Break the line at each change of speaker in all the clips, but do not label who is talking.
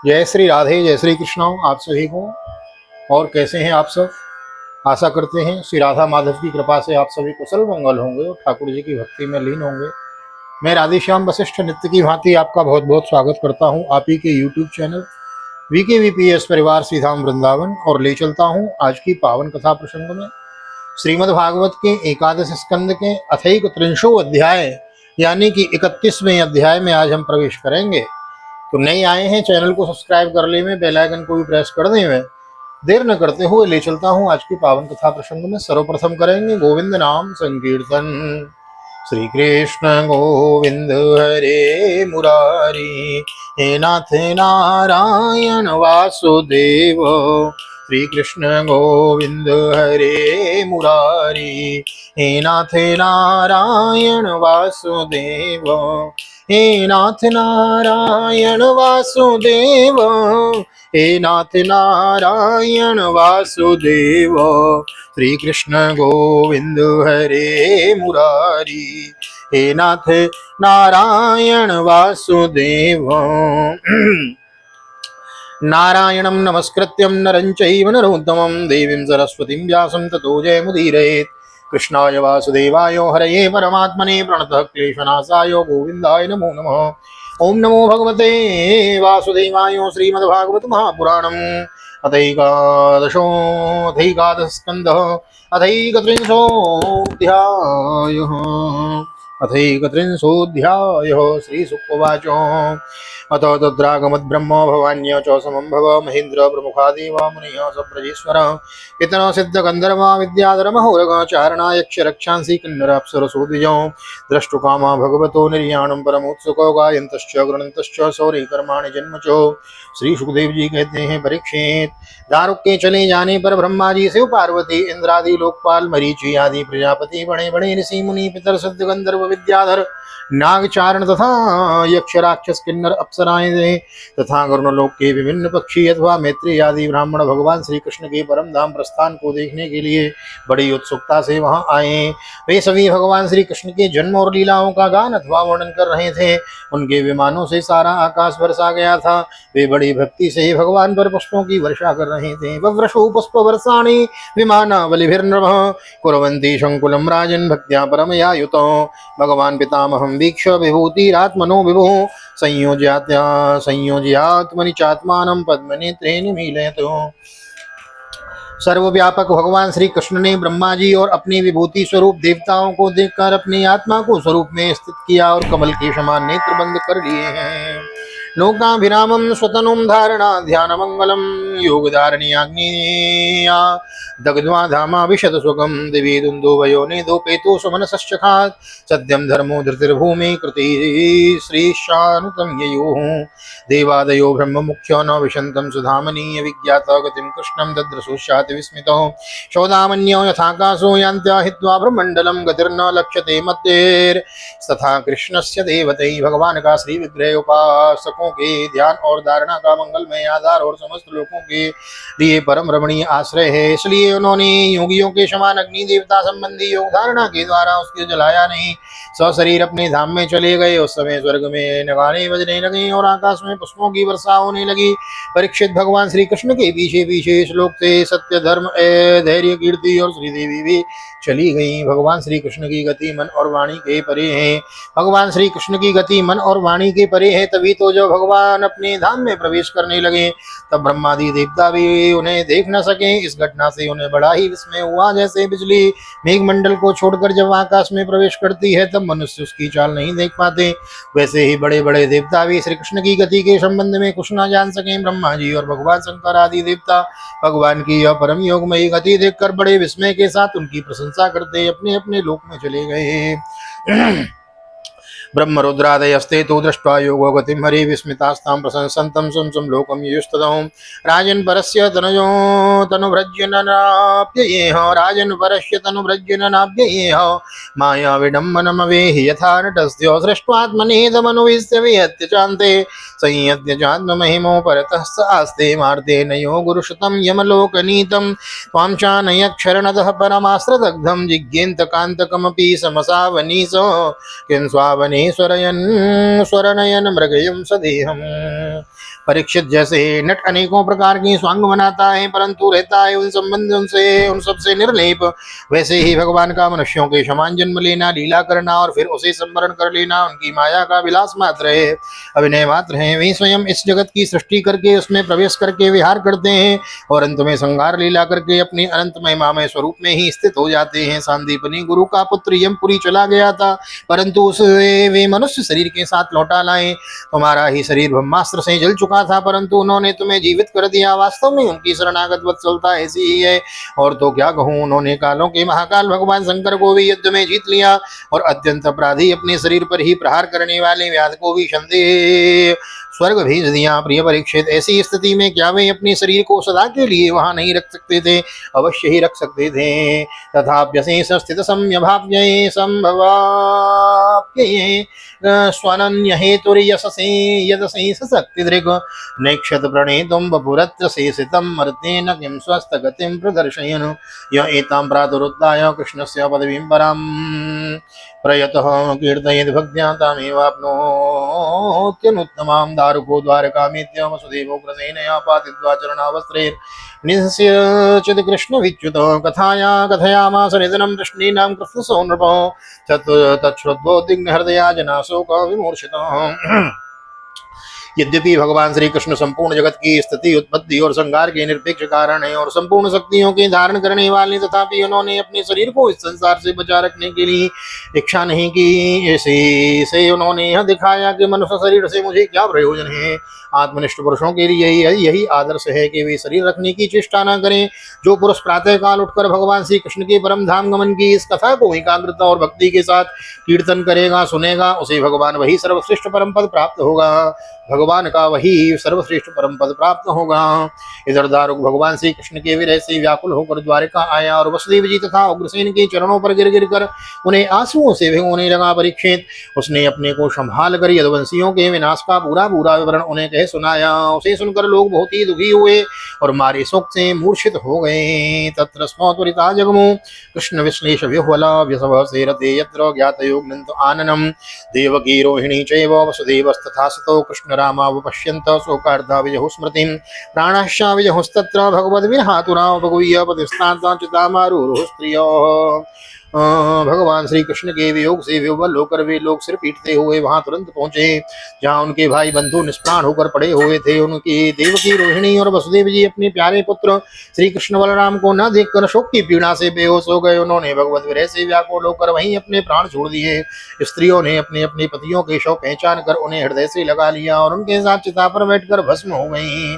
जय श्री राधे, जय श्री कृष्ण आप सभी को। और कैसे हैं आप सब? आशा करते हैं श्री राधा माधव की कृपा से आप सभी कुशल मंगल होंगे और ठाकुर जी की भक्ति में लीन होंगे। मैं राधेश्याम वशिष्ठ नित्य की भांति आपका बहुत बहुत स्वागत करता हूं आप ही के यूट्यूब चैनल VKVPS परिवार श्री धाम वृंदावन, और ले चलता हूं आज की पावन कथा प्रसंग में। श्रीमद् भागवत के एकादश स्कंद के अथैक त्रिंशो अध्याय यानी कि 31वें अध्याय में आज हम प्रवेश करेंगे। तो नए आए हैं, चैनल को सब्सक्राइब कर ले में, बेल आइकन को भी प्रेस कर दें में। देर न करते हुए ले चलता हूँ आज की पावन कथा प्रसंग में। सर्वप्रथम करेंगे गोविंद नाम संकीर्तन। श्री कृष्ण गोविंद हरे मुरारी, हे नाथ नारायण वासुदेव। श्री कृष्ण गोविंद हरे मुरारी, हे नाथ नारायण वासुदेव। हे नाथ नारायण वासुदेव, हे नाथ नारायण वासुदेव। श्री कृष्ण गोविंद हरे मुरारी, हे नाथ नारायण वासुदेव। नारायणं नमस्कृत्यं नरं चैव नरोत्तमं, देवीं सरस्वतीं व्यासं ततो जयमुदीरयेत्। कृष्णाय वासुदेवाय हरये परमात्मने प्रणतः क्लेशनाशाय गोविन्दाय नमो नमः। ओम नमो भगवते वासुदेवाय। श्रीमद्भागवत महापुराणम् अथैकादशस्कन्धः अथैकत्रिंशोऽध्यायः। श्रीसुक्तवाच। अथ तत्रागमद्ब्रह्म भवान्य च समं भव महेन्द्र प्रमुखादेव मुनयः सप्रजेश्वर पितरः सिद्धगन्धर्वा विद्याधर महोरगचारणा यक्ष रक्षांसि किन्नराप्सरसो द्विजौ द्रष्टुकामा भगवतो निर्याणं परमोत्सुको गायन्तश्च गृह्णन्तश्च सौरे कर्माणि जन्मचो। श्री सुखदेव जी कहते हैं, परीक्षित, दारुक के चले जाने पर ब्रह्मा जी, शिव पार्वती, इंद्रादि लोकपाल, मरीचि आदि प्रजापति, बड़े बड़े ऋषि मुनि, पितर सिद्ध गंधर्व विद्याधर नागचारण तथा यक्ष राक्षस किन्नर अप्सराएं तथा गरुणलोक के विभिन्न पक्षी अथवा मैत्री आदि ब्राह्मण भगवान श्री कृष्ण के परम धाम प्रस्थान को देखने के लिए बड़ी उत्सुकता से वहां आए। वे सभी भगवान श्री कृष्ण के जन्म और लीलाओं का गान अथवा वर्णन कर रहे थे। उनके विमानों से सारा आकाश बरसा गया था। वे बड़ी भक्ति से भगवान पर पुष्पों की वर्षा कर रहे थे। वव्रशो पुष्प वर्षाणि विमानावलिभिर्नभः कुर्वन्ति शंकुलं राजन् भक्त्या परमया युतौ। भगवान पितामहं वीक्ष्य विभूतिरात्मनो विभुः संयोज्यात्मनि चात्मानं पद्मनेत्रे निमीलयतु। सर्वव्यापक भगवान श्री कृष्ण ने ब्रह्मा जी और अपनी विभूति स्वरूप देवताओं को देखकर अपनी आत्मा को स्वरूप में स्थित किया और कमल के समान नेत्र बंद कर लिए हैं। लोकाभिरामं स्वतनुं धारणा ध्यान मंगलम योगधारणी आग्नेया दग्ध्वा धामा विशद सुगम दिवि दुन्दो वयो नेदोपेतो सुमनसश्चखात् सत्यं धर्मो धृतिर्भूमि कृति श्रीशानुतं ययुः। देवादयो ब्रह्म मुख्यो न विशन्तं सुधामनीय विज्ञात गतिं कृष्णं दद्रसुष्याति विस्मितो शोधामन्यो यथाकाशो यान्त्या हित्वा ब्रह्मण्डलं गतिर्न लक्ष्यते मत्यैर्तथा कृष्णस्य देवतै। भगवान का श्री विग्रह उपासकों के ध्यान और धारणा का मंगलमय आधार और समस्त लोगों के लिए परम रमणीय आश्रय है। इसलिए उन्होंने योगियों के समान अग्नि देवता संबंधी योग धारणा के द्वारा उसके जलाया नहीं, सशरीर अपने धाम में चले गए। उस समय स्वर्ग में नगाड़े बजने लगे और आकाश में पुष्पों की वर्षा होने लगी। परीक्षित, भगवान श्री कृष्ण के पीछे पीछे श्लोक से सत्य धर्म धैर्य कीर्ति और श्रीदेवी भी चली गई। भगवान श्री कृष्ण की गति मन और वाणी के परे है। भगवान श्री कृष्ण की गति मन और वाणी के परे है। तभी तो जब भगवान अपने धाम में प्रवेश करने लगे तब ब्रह्मादि देवता भी उन्हें देख न सके। इस घटना से उन्हें बड़ा ही विस्मय हुआ। जैसे बिजली मेघमंडल को छोड़कर जब आकाश में प्रवेश करती है तब मनुष्य उसकी चाल नहीं देख पाते, वैसे ही बड़े बड़े देवता भी श्री कृष्ण की गति के संबंध में कुछ न जान सके। ब्रह्मा जी और भगवान शंकर आदि देवता भगवान की यह परम योगमयी गति देखकर बड़े विस्मय के साथ उनकी प्रशंसा करते अपने अपने लोक में चले गए। ब्रह्मरुद्रादयस्ते तु दृष्ट्वा योगो गतिं हरि विस्मितास्तां प्रशंसन्तं स्वं लोकं युस्तदौ। राजन् परस्य तनुभ्रज्यननाप्ययेह राजन् परस्य तनुभ्रज्यननाप्ययेह माया विडम्बनमवेहि यथा नटस्य सृष्ट्वात्मनेदमनुविश्य विहत्य चान्ते संयत्य चात्ममहिमो परतः स आस्ते मार्तेन यो गुरुशतं यमलोकनीतं त्वां चानयक्षरणतः परमास्त्रदग्धं जिज्ञेन्तकान्तकमपि समसावनीस किं स्वावने स्वरनयन मृगयं सदेहम्। परीक्षित जैसे नट अनेकों प्रकार की स्वांग बनाता है परंतु रहता है उन संबंध उनसे उन सबसे निर्लेप, वैसे ही भगवान का मनुष्यों के समान जन्म लेना, लीला करना और फिर उसे संवरण कर लेना उनकी माया का विलास मात्र है, अभिनय मात्र है। वे स्वयं इस जगत की सृष्टि करके उसमें प्रवेश करके विहार करते हैं और अंत में संहार लीला करके अपनी अनंत महिमामय स्वरूप में ही स्थित हो जाते हैं। सांदीपनि गुरु का पुत्र यमपुरी चला गया था परंतु उसे वे मनुष्य शरीर के साथ लौटा लाए। तुम्हारा ही शरीर ब्रह्मास्त्र से जल चुका था परंतु उन्होंने तुम्हें जीवित कर दिया। वास्तव में उनकी शरणागत वत्सलता ऐसी ही है। और तो क्या कहूँ, उन्होंने कालों के महाकाल भगवान शंकर को भी युद्ध में जीत लिया और अत्यंत अपराधी अपने शरीर पर ही प्रहार करने वाले व्याध को भी संदेह स्वर्ग भेज दिया। प्रिय परीक्षित, ऐसी स्थिति में क्या वे अपने शरीर को सदा के लिए वहां नहीं रख सकते थे? अवश्य ही रख सकते थे। तथाप्यशेष स्थित सम्यभाव्य संभवाप्य स्वनन्य हेतुर्यशसे यदशेष शक्तिदृक् नैक्षत प्रणेतुं वपुरत्र शेषितं मर्तेन किं स्वस्थगतिं प्रदर्शयन् य एतां प्रातरुत्थाय कृष्णस्य पदवीं परां प्रयतः कीर्तयेद् भक्त्या तामेवाप्नोत्यनुत्तमां। दारुको द्वारकामीत्य वसुदेवो प्रसेनया पातित्वा चरणावस्त्रैर्निस्य कृष्णविच्युत कथाया कथयामास निधनं कृष्णीनां कृष्णसो नृपो तच्छ्रुत्वोद्विग्नहृदया जना शोकविमूर्छितः। यद्यपि भगवान श्री कृष्ण संपूर्ण जगत की स्थिति उत्पत्ति और संहार के निरपेक्ष कारण है और संपूर्ण शक्तियों के धारण करने वाले, तथापि उन्होंने अपने शरीर को इस संसार से बचा रखने के लिए इच्छा नहीं की। ऐसे से उन्होंने यह दिखाया कि मनुष्य शरीर से मुझे क्या प्रयोजन है। आत्मनिष्ठ पुरुषों के लिए यही आदर्श है कि वे शरीर रखने की चेष्टा न करें। जो पुरुष प्रातः काल उठकर भगवान श्री कृष्ण के परम धाम गमन की इस कथा को एकाग्रता और भक्ति के साथ कीर्तन करेगा, सुनेगा, उसे भगवान वही सर्वश्रेष्ठ परम पद प्राप्त होगा। भगवान का वही सर्वश्रेष्ठ परम पद प्राप्त होगा। इधर दारुक भगवान श्री कृष्ण के विरह से व्याकुल होकर द्वारिका आया और वसुदेव जी तथा उग्रसेन के चरणों पर गिर गिर कर उन्हें आंसुओं से भिगोने लगा। परीक्षित, उसने अपने को संभाल कर यदुवंशियों के विनाश का पूरा विवरण उन्हें कह सुनाया। उसे सुनकर लोग बहुत ही दुखी हुए और मारे शोक से मूर्छित हो गए। तत्र स्मत्वरिता जगमु कृष्ण विश्लेष विह्वला व्यसव सेरते यत्र ज्ञातयोग्नन्त आननम देवकी रोहिणी चैव वसुदेवस्तथा सतो कृष्ण रामावपश्यन्त शोकार्धा विजहु स्मृतिं प्राणश्चा विजहुस्तत्र भगवद्विरहातुरा भगवीय पतिस्तान्ता चितामारुरुः स्त्रियः। भगवान श्री कृष्ण के वियोग से विह्वल होकर वे लोग सिर पीटते हुए वहां तुरंत पहुंचे जहां उनके भाई बंधु निष्प्राण होकर पड़े हुए थे। उनकी देवकी रोहिणी और वसुदेव जी अपने प्यारे पुत्र श्री कृष्ण बलराम को न देखकर शोक की पीड़ा से बेहोश हो गए। उन्होंने भगवत विरह से व्याकुल होकर वहीं अपने प्राण छोड़ दिए। स्त्रियों ने अपने अपने पतियों के शव पहचान कर उन्हें हृदय से लगा लिया और उनके साथ चिता पर बैठकर भस्म हो गई।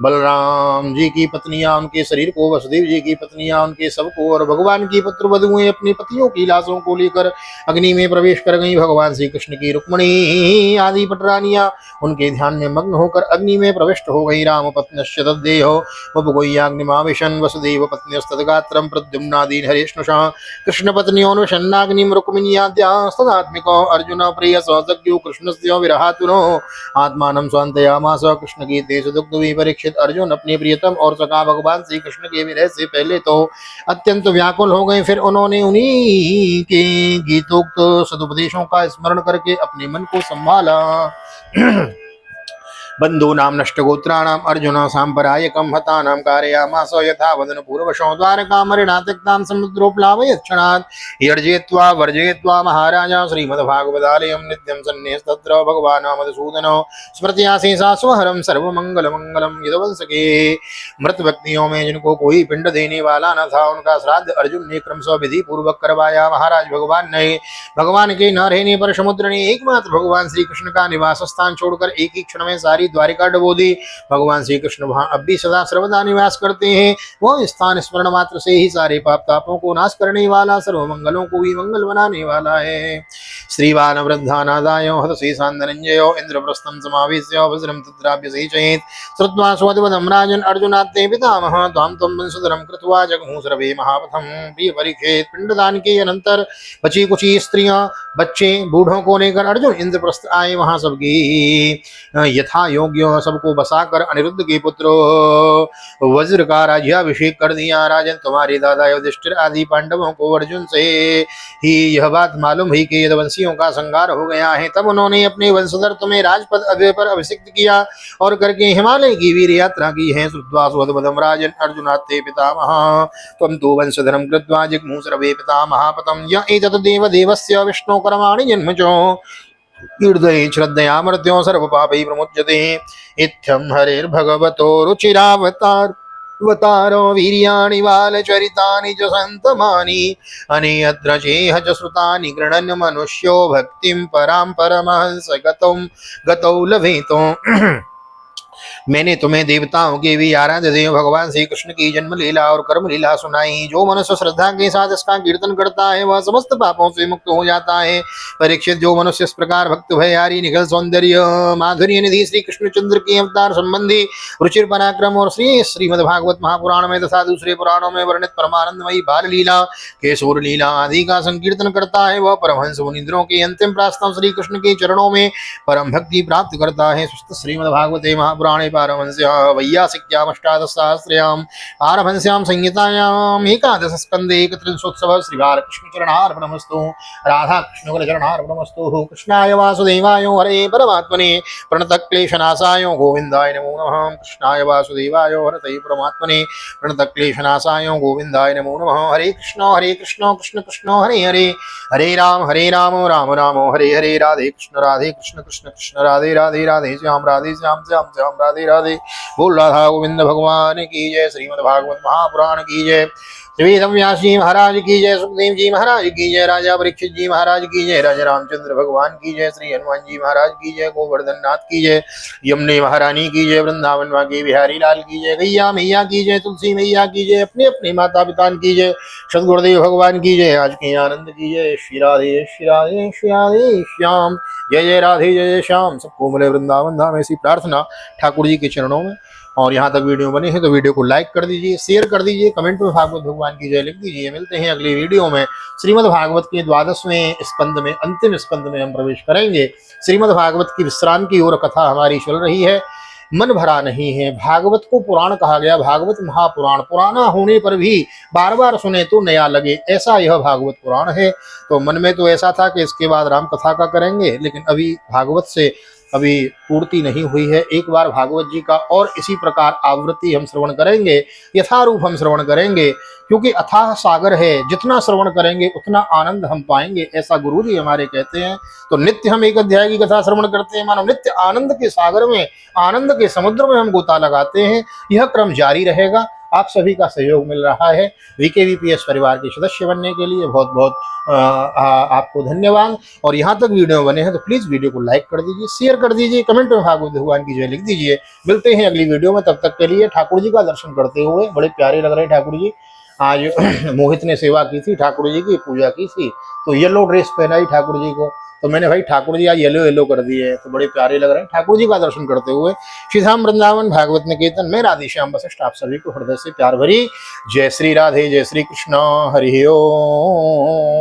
बलराम जी की पत्नियां उनके शरीर को, वसुदेव जी की पत्नियां उनके शव को और भगवान की पुत्र वधुएं अपनी पतियों की लाशों को लेकर अग्नि में प्रवेश कर गई। भगवान श्री कृष्ण की रुक्मणी आदि पटरानियां उनके ध्यान में मग्न होकर अग्नि में प्रविष्ट हो गई। राम पत्न्यश्च तद्देहो वपुगोह्याग्निमाविशन् वसुदेव पत्न्यस्तद्गात्रं प्रद्युम्नादीन् हरेष्णुषः कृष्ण पत्न्योऽनुशन्नाग्निं रुक्मिण्याद्यास्तदात्मिको अर्जुन प्रिय सौजज्ञो कृष्णस्य विरहातुनो आत्मानं स्वान्तयामास। कृष्ण की तेज दुग्ध हुई। परीक्षित, अर्जुन अपने प्रियतम और सखा भगवान श्री कृष्ण के विरह से पहले तो अत्यंत व्याकुल हो गए, फिर उन्होंने उन्हीं के गीतोक्त सदुपदेशों का स्मरण करके अपने मन को संभाला। बंधूनां नष्टगोत्राणाम् अर्जुन साम्प्रदायिकं हतानां कारयामास यथा वदन पूर्वशो द्वारकामरिणा त्यक्तां समुद्रोप्लावयत्क्षणात् यर्जयित्वा वर्जयित्वा महाराजा श्रीमद्भागवतालयं नित्यं सन्निहस्तत्र भगवान् मधुसूदनो स्मृत्याशेषा स्वहरं सर्वमंगलमंगलम। यदुवंशके मृत व्यक्तियों में जिनको कोई पिंड देने वाला न था उनका श्राद्ध अर्जुन ने क्रमशः विधि पूर्वक करवाया। महाराज भगवान के न रहने पर समुद्र ने एकमात्र भगवान श्री कृष्ण का निवास स्थान छोड़कर एक ही क्षण में सारी द्वारिका डुबो दी। भगवान श्री कृष्ण वहां अब भी सदा सर्वदा निवास करते हैं। वह स्थान स्मरण मात्र से ही सारे पाप तापों को नाश करने वाला, सर्व मंगलों को भी मंगल बनाने वाला है। श्रीवान वृद्धानादाय हतशेषान्धनंजयो इंद्रप्रस्थं समावेश्य वज्रं तत्राभ्यसेचयेत् श्रुत्वा स्वद्वदं राजन् अर्जुनात्ते पितामह त्वां त्वं वंशधरं कृत्वा जगमुः सर्वे महापथं। प्रिय परीक्षित, पिंडदान के अनंतर बची कुची स्त्रियां, बच्चे, बूढ़ों को लेकर अर्जुन इंद्रप्रस्थ आए। वहां सबकी यथा योग्य सबको बसाकर अनिरुद्ध के पुत्र वज्र का राज्याभिषेक कर दिया। राजन, तुम्हारे दादा युधिष्ठिर आदि पांडवों को अर्जुन से ही यह बात मालूम हुई कि यदुवंशी वंशियों का संहार हो गया है। तब उन्होंने अपने वंशधर तुम्हें राजपद पर अभिषिक्त किया और करके हिमालय की वीर यात्रा की है। श्रुत्वा सुहृदवदं राजन् अर्जुनाते पितामहः त्वं तु वंशधरं कृत्वा जिघ्मुसर्वे पितामहः पतं य एतत् देवदेवस्य विष्णो कर्माणि जन्मजो कीर्तये श्रद्धया मर्त्यो सर्वपापैः प्रमुच्यते। इत्थं हरेर्भगवतो रुचिरावतार वतारो वीर्याणि बालचरितानि च सन्तमानि अनेऽत्र चेह च श्रुतानि गृह्णन् मनुष्यो भक्तिं परां परमहंस गतौ लभेतो। मैंने तुम्हें देवताओं के भी आराध्य देव भगवान श्री कृष्ण की जन्म लीला और कर्म लीला सुनाई। जो मनुष्य श्रद्धा के साथ इसका कीर्तन करता है वह समस्त पापों से मुक्त हो जाता है। परीक्षित, जो मनुष्य इस प्रकार भक्त भयहारी निखिल सौंदर्य माधुर्य निधि श्री कृष्णचंद्र के अवतार संबंधी रुचिर पराक्रम और श्रीमद् भागवत महापुराण में तथा दूसरे पुराणों में वर्णित परमानंदमयी बाल लीला केशोर लीला आदि का संकीर्तन करता है वह परमहंस मुनिंद्रों के अंतिम प्रास्तव श्री कृष्ण के चरणों में परम भक्ति प्राप्त करता है। श्रीमद् भागवते महापुराणे पारमहंस्यां वैयासिक्याम् अष्टादशसहस्रयाम् पारमहंस्यां संहितायाम् एकादश स्कन्धे एकत्रिंशोत्सवः श्री बालकृष्ण चरणार्पणमस्तु। राधा कृष्ण चरणार्पणमस्तु। कृष्णाय वासुदेवाय हरे परमात्मने प्रणतक्लेशनाशाय गोविन्दाय नमो नमः। कृष्णाय वासुदेवाय हरते परमात्मने प्रणतक्लेशनाशाय गोविन्दाय नमो नमः। हरे कृष्ण कृष्ण कृष्ण हरे हरे हरे राम राम राम हरे हरे राधे कृष्ण कृष्ण कृष्ण राधे राधे राधे श्याम श्याम श्याम राधे राधे। बोल राधा गोविंद भगवान की जय। श्रीमद् भागवत महापुराण की जय। श्री व्यास जी महाराज की जय। सुखदेव जी महाराज की जय। राजा परीक्षित जी महाराज की जय। राजा रामचंद्र भगवान की जय। श्री हनुमान जी महाराज की जय। गोवर्धन नाथ की जय। यमुने महारानी की जय। वृंदावन वाके बिहारी लाल की जय। गैया मैया की जय। तुलसी मैया की जय। अपने अपने माता पिता की जय। सदगुरुदेव भगवान की जय। आज के आनंद की जय। श्री राधे श्री राधे श्री राधे श्याम। जय जय राधे जय जय श्याम। सबको मिले वृंदावन धाम। ऐसी प्रार्थना ठाकुर जी के चरणों में। और यहाँ तक वीडियो बने हैं तो वीडियो को लाइक कर दीजिए, शेयर कर दीजिए, कमेंट में भागवत भगवान की जय लिख दीजिए। मिलते हैं अगली वीडियो में। श्रीमद् भागवत के 12वें स्कंद में, अंतिम स्कंद में हम प्रवेश करेंगे। श्रीमद् भागवत की विश्राम की ओर कथा हमारी चल रही है। मन भरा नहीं है। भागवत को पुराण कहा गया। भागवत महापुराण, पुराना होने पर भी बार बार सुने तो नया लगे, ऐसा यह भागवत पुराण है। तो मन में तो ऐसा था कि इसके बाद राम कथा का करेंगे, लेकिन अभी भागवत से अभी पूर्ति नहीं हुई है। एक बार भागवत जी का और इसी प्रकार आवृत्ति हम श्रवण करेंगे, यथारूप हम श्रवण करेंगे, क्योंकि अथाह सागर है। जितना श्रवण करेंगे उतना आनंद हम पाएंगे, ऐसा गुरु जी हमारे कहते हैं। तो नित्य हम एक अध्याय की कथा श्रवण करते हैं, मानो नित्य आनंद के सागर में, आनंद के समुद्र में हम गोता लगाते हैं। यह क्रम जारी रहेगा। आप सभी का सहयोग मिल रहा है। VKVPS परिवार के सदस्य बनने के लिए बहुत बहुत आपको धन्यवाद। और यहाँ तक वीडियो बने हैं तो प्लीज़ वीडियो को लाइक कर दीजिए, शेयर कर दीजिए, कमेंट में भागवत भगवान की जय लिख दीजिए। मिलते हैं अगली वीडियो में। तब तक के लिए ठाकुर जी का दर्शन करते हुए, बड़े प्यारे लग रहे ठाकुर जी। आज मोहित ने सेवा की थी, ठाकुर जी की पूजा की थी, तो येलो ड्रेस पहनाई ठाकुर जी को। तो मैंने भाई ठाकुर जी आज येलो येलो कर दिए, तो बड़े प्यारे लग रहे हैं। ठाकुर जी का दर्शन करते हुए श्री धाम वृंदावन भागवत निकेतन में राधे श्याम वशिष्ठ आप सभी को हृदय से प्यार भरी जय श्री राधे, जय श्री कृष्ण, हरि ओम।